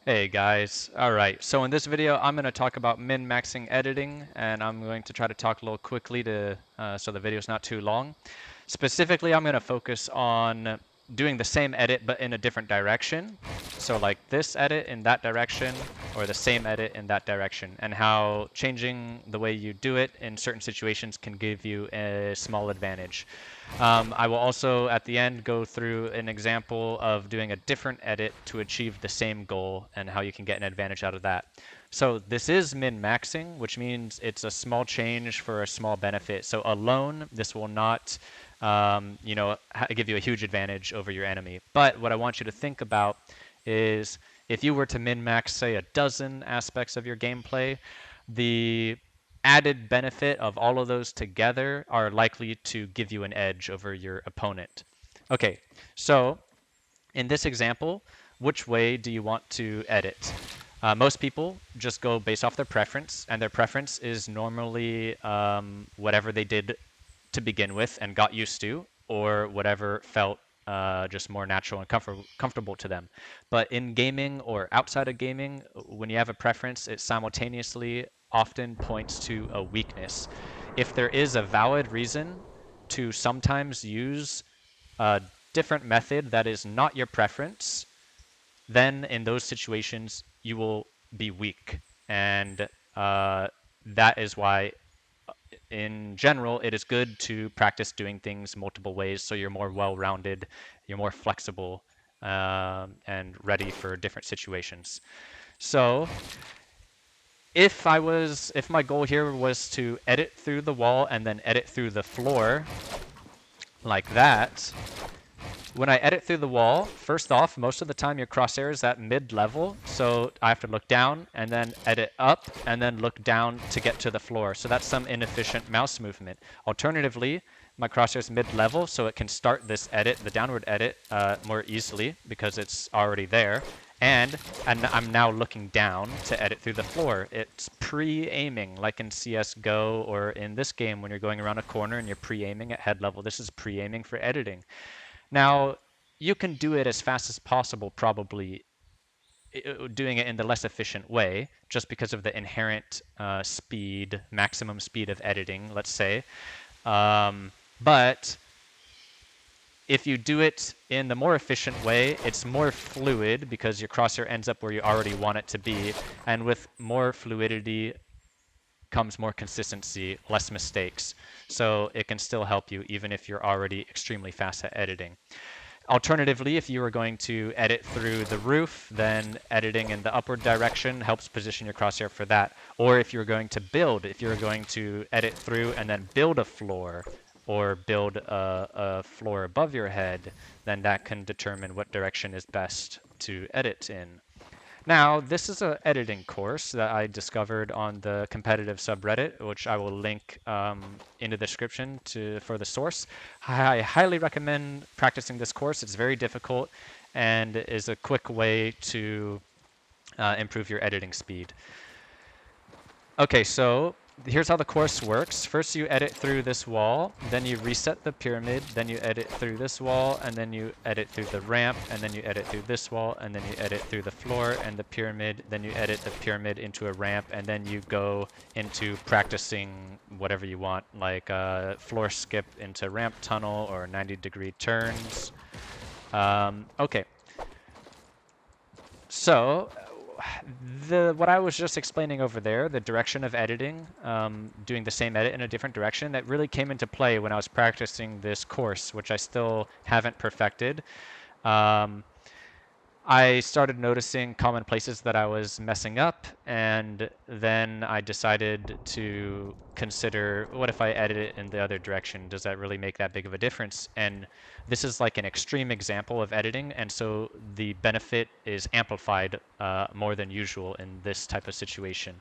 Hey guys, alright, so in this video I'm going to talk about min-maxing editing, and I'm going to try to talk a little quickly so the video's not too long. Specifically, I'm going to focus on doing the same edit but in a different direction. So like this edit in that direction, or the same edit in that direction, and how changing the way you do it in certain situations can give you a small advantage. I will also, at the end, go through an example of doing a different edit to achieve the same goal and how you can get an advantage out of that. So this is min-maxing, which means it's a small change for a small benefit. So alone, this will not, give you a huge advantage over your enemy. But what I want you to think about is if you were to min-max, say, a dozen aspects of your gameplay, the added benefit of all of those together are likely to give you an edge over your opponent. Okay, so in this example, which way do you want to edit? Most people just go based off their preference, and their preference is normally whatever they did to begin with and got used to, or whatever felt just more natural and comfortable to them. But in gaming or outside of gaming, when you have a preference, it simultaneously often points to a weakness. If there is a valid reason to sometimes use a different method that is not your preference, then in those situations you will be weak. And that is why, in general, it is good to practice doing things multiple ways so you're more well-rounded, you're more flexible, and ready for different situations. So if my goal here was to edit through the wall and then edit through the floor like that, when I edit through the wall, first off, most of the time your crosshair is at mid-level, so I have to look down and then edit up and then look down to get to the floor. So that's some inefficient mouse movement. Alternatively, my crosshair is mid-level, so it can start this edit, the downward edit, more easily because it's already there. And I'm now looking down to edit through the floor. It's pre-aiming, like in CSGO or in this game when you're going around a corner and you're pre-aiming at head level. This is pre-aiming for editing. Now, you can do it as fast as possible, probably doing it in the less efficient way, just because of the inherent speed, maximum speed of editing, let's say. But if you do it in the more efficient way, it's more fluid because your crosshair ends up where you already want it to be. And with more fluidity comes more consistency, less mistakes. So it can still help you even if you're already extremely fast at editing. Alternatively, if you were going to edit through the roof, then editing in the upward direction helps position your crosshair for that. Or if you're going to build, if you're going to edit through and then build a floor, or build a floor above your head, then that can determine what direction is best to edit in. Now, this is an editing course that I discovered on the competitive subreddit, which I will link in the description for the source. I highly recommend practicing this course. It's very difficult and is a quick way to improve your editing speed. Okay, so here's how the course works. First you edit through this wall, then you reset the pyramid, then you edit through this wall, and then you edit through the ramp, and then you edit through this wall, and then you edit through the floor and the pyramid, then you edit the pyramid into a ramp, and then you go into practicing whatever you want, like floor skip into ramp tunnel or 90-degree turns. Okay. So what I was just explaining over there, the direction of editing, doing the same edit in a different direction, that really came into play when I was practicing this course, which I still haven't perfected. I started noticing common places that I was messing up, and then I decided to consider, what if I edit it in the other direction? Does that really make that big of a difference? And this is like an extreme example of editing, and so the benefit is amplified more than usual in this type of situation.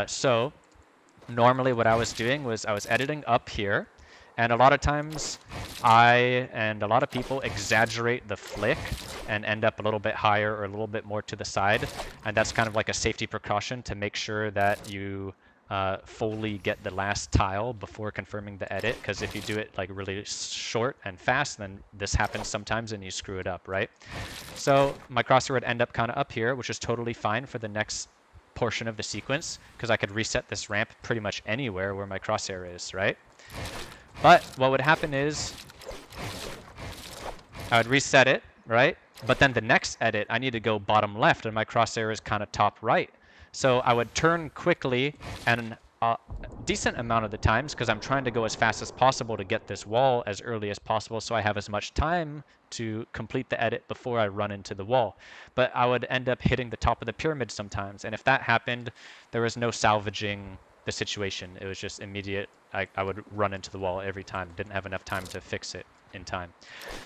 So normally what I was doing was I was editing up here, and a lot of times I and a lot of people exaggerate the flick and end up a little bit higher or a little bit more to the side. And that's kind of like a safety precaution to make sure that you fully get the last tile before confirming the edit, because if you do it like really short and fast, then this happens sometimes and you screw it up, right? So my crosshair would end up kind of up here, which is totally fine for the next portion of the sequence, because I could reset this ramp pretty much anywhere where my crosshair is, right? But what would happen is I would reset it, right? But then the next edit, I need to go bottom left, and my crosshair is kind of top right. So I would turn quickly, and a decent amount of the times, because I'm trying to go as fast as possible to get this wall as early as possible so I have as much time to complete the edit before I run into the wall. But I would end up hitting the top of the pyramid sometimes, and if that happened, there was no salvaging the situation. It was just immediate. I would run into the wall every time. Didn't have enough time to fix it in time.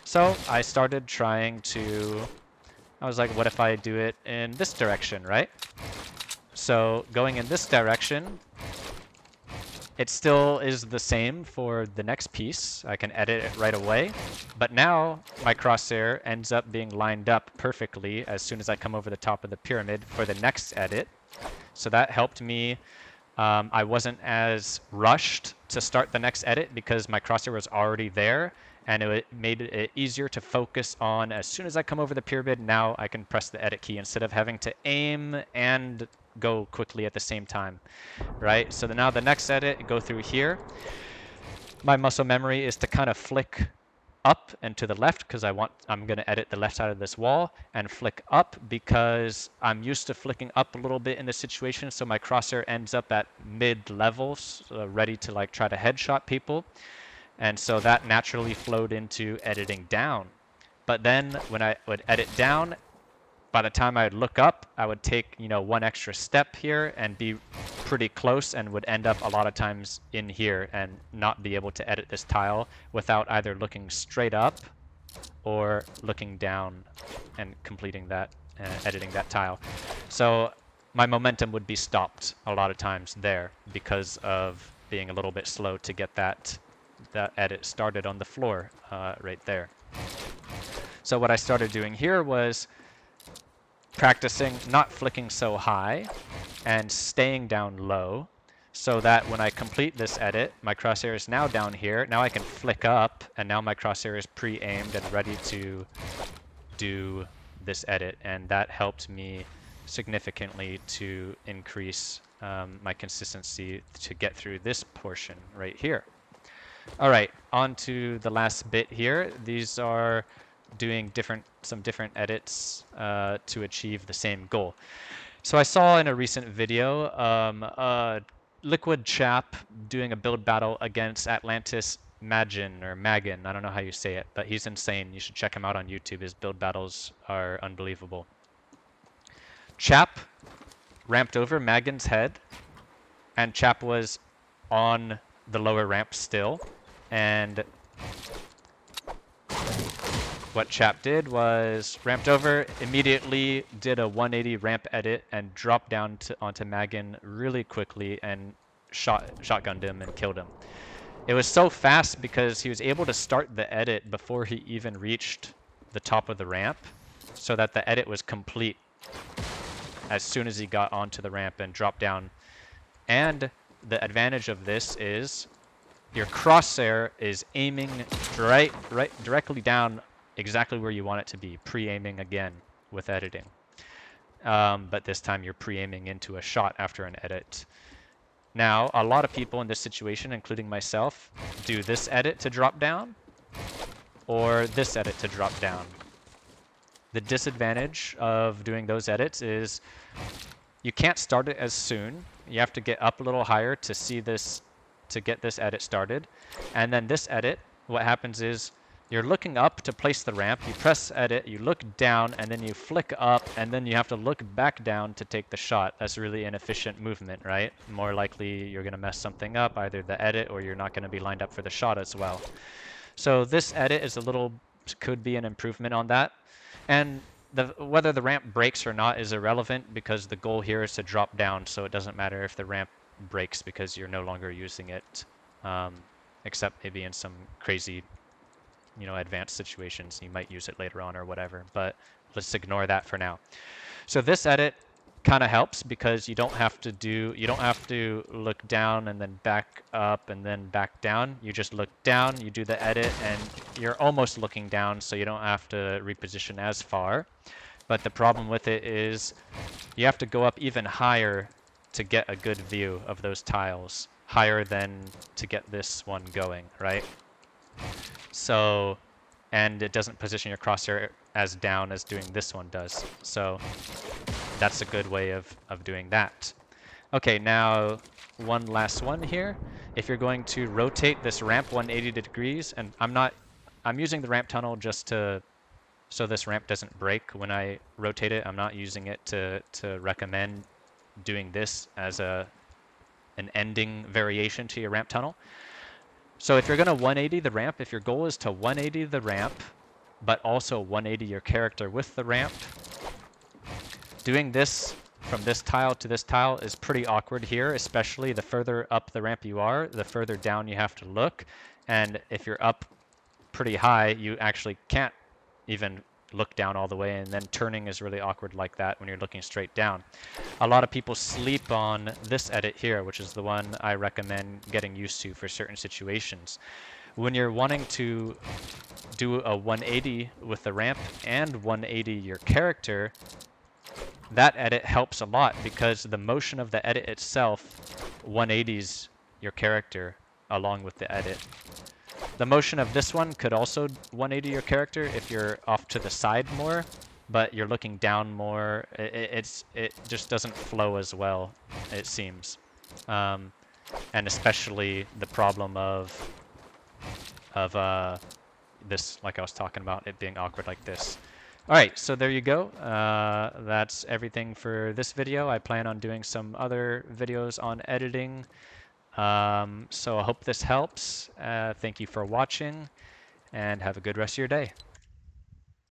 So I started trying to, I was like, what if I do it in this direction, right? So going in this direction, it still is the same for the next piece. I can edit it right away, but now my crosshair ends up being lined up perfectly as soon as I come over the top of the pyramid for the next edit. So that helped me. I wasn't as rushed to start the next edit because my crosshair was already there, and it made it easier to focus on as soon as I come over the pyramid, now I can press the edit key instead of having to aim and go quickly at the same time, right? So now the next edit, go through here. My muscle memory is to kind of flick up and to the left because I'm going to edit the left side of this wall, and flick up because I'm used to flicking up a little bit in this situation, so my crosshair ends up at mid-levels, ready to like try to headshot people. And so that naturally flowed into editing down. But then when I would edit down, by the time I would look up, I would take, one extra step here and be pretty close, and would end up a lot of times in here and not be able to edit this tile without either looking straight up or looking down and completing that, editing that tile. So my momentum would be stopped a lot of times there because of being a little bit slow to get that edit started on the floor right there. So what I started doing here was practicing not flicking so high and staying down low, so that when I complete this edit, my crosshair is now down here. Now I can flick up, and now my crosshair is pre-aimed and ready to do this edit, and that helped me significantly to increase my consistency to get through this portion right here. All right, on to the last bit here. These are doing some different edits to achieve the same goal. So I saw in a recent video a Liquid chap doing a build battle against Atlantis Magin, or Magin, I don't know how you say it, but he's insane. You should check him out on YouTube. His build battles are unbelievable. Chap ramped over Magin's head, and Chap was on the lower ramp still, and what Chap did was ramped over, immediately did a 180 ramp edit and dropped down onto Magin really quickly and shotgunned him and killed him. It was so fast because he was able to start the edit before he even reached the top of the ramp, so that the edit was complete as soon as he got onto the ramp and dropped down. And the advantage of this is your crosshair is aiming directly down exactly where you want it to be, pre-aiming again with editing. But this time you're pre-aiming into a shot after an edit. Now, a lot of people in this situation, including myself, do this edit to drop down, or this edit to drop down. The disadvantage of doing those edits is you can't start it as soon. You have to get up a little higher to see this, to get this edit started. And then this edit, what happens is you're looking up to place the ramp, you press edit, you look down, and then you flick up, and then you have to look back down to take the shot. That's really inefficient movement, right? More likely you're going to mess something up, either the edit or you're not going to be lined up for the shot as well. So this edit is could be an improvement on that. And whether the ramp breaks or not is irrelevant, because the goal here is to drop down, so it doesn't matter if the ramp breaks because you're no longer using it, except maybe in some crazy advanced situations you might use it later on or whatever, but let's ignore that for now. So this edit kind of helps because you don't have to look down and then back up and then back down. You just look down, you do the edit, and you're almost looking down, so you don't have to reposition as far. But the problem with it is you have to go up even higher to get a good view of those tiles, higher than to get this one going, right? So, and it doesn't position your crosshair as down as doing this one does. So that's a good way of doing that. Okay, now one last one here. If you're going to rotate this ramp 180 degrees, and I'm using the ramp tunnel just so this ramp doesn't break when I rotate it. I'm not using it to recommend doing this as an ending variation to your ramp tunnel. So if you're going to 180 the ramp, if your goal is to 180 the ramp, but also 180 your character with the ramp, doing this from this tile to this tile is pretty awkward here, especially the further up the ramp you are, the further down you have to look. And if you're up pretty high, you actually can't even look down all the way, and then turning is really awkward like that when you're looking straight down. A lot of people sleep on this edit here, which is the one I recommend getting used to for certain situations. When you're wanting to do a 180 with the ramp and 180 your character, that edit helps a lot because the motion of the edit itself 180s your character along with the edit. The motion of this one could also 180 your character if you're off to the side more, but you're looking down more. It just doesn't flow as well, it seems. And especially the problem of this, like I was talking about, it being awkward like this. Alright, so there you go. That's everything for this video. I plan on doing some other videos on editing. So I hope this helps. Thank you for watching, and have a good rest of your day.